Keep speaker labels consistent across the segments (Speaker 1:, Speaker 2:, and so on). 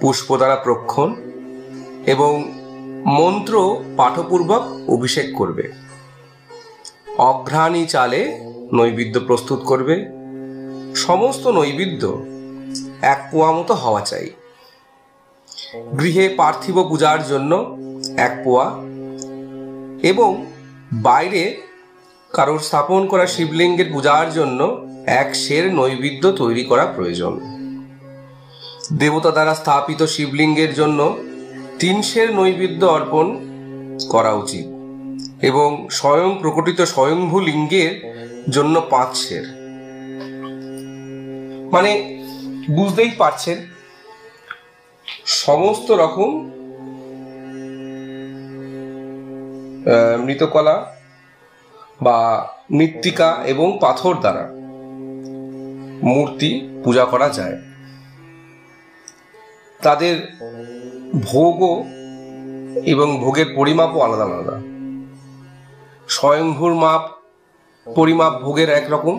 Speaker 1: পুষ্প দ্বারা প্রক্ষণ এবং মন্ত্র পাঠপূর্বক অভিষেক করবে। অঘ্রাণী চালে নৈবেদ্য প্রস্তুত করবে। সমস্ত নৈবেদ্য 1 পোয়া মতো হওয়া চাই। গৃহে পার্থিব পূজার জন্য 1 পোয়া এবং বাইরে কারোর স্থাপন করা শিবলিঙ্গের পূজার জন্য 1 সের নৈবেদ্য তৈরি করা প্রয়োজন। দেবতা দ্বারা স্থাপিত শিবলিঙ্গের জন্য 3 সের নৈবেদ্য অর্পণ করা উচিত এবং স্বয়ং প্রকটিত স্বয়ংভূ লিঙ্গের জন্য 5 সের। মানে বুঝতেই পারছেন, সমস্ত রকম মৃৎকলা বা মৃত্তিকা এবং পাথর দ্বারা মূর্তি পূজা করা যায়। তাদের ভোগও এবং ভোগের পরিমাপও আলাদা আলাদা। স্বয়ংভূর মাপ পরিমাপ ভোগের একরকম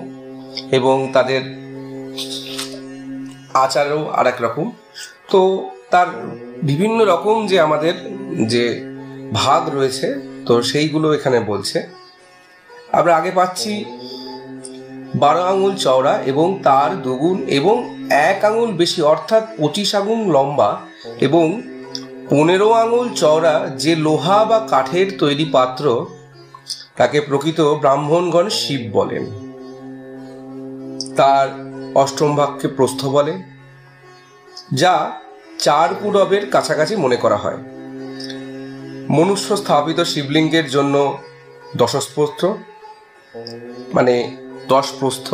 Speaker 1: এবং তাদের আচারও আর এক রকম। তো তার বিভিন্ন রকম যে আমাদের যে ভাগ রয়েছে, তো সেইগুলো এখানে বলছে। আমরা আগে পাচ্ছি 12 আঙুল চওড়া এবং তার 2 গুণ এবং 1 আঙুল বেশি অর্থাৎ 25 আঙুল লম্বা এবং 15 আঙুল চওড়া যে লোহা বা কাঠের তৈরি পাত্র, তাকে প্রকৃত ব্রাহ্মণগণ শিব বলেন। তার অষ্টম ভাগকে প্রস্থ বলে, যা 4 পুরবের কাছাকাছি মনে করা হয়। মনুষ্য স্থাপিত শিবলিঙ্গের জন্য 10 প্রস্থ মানে 10 প্রস্থ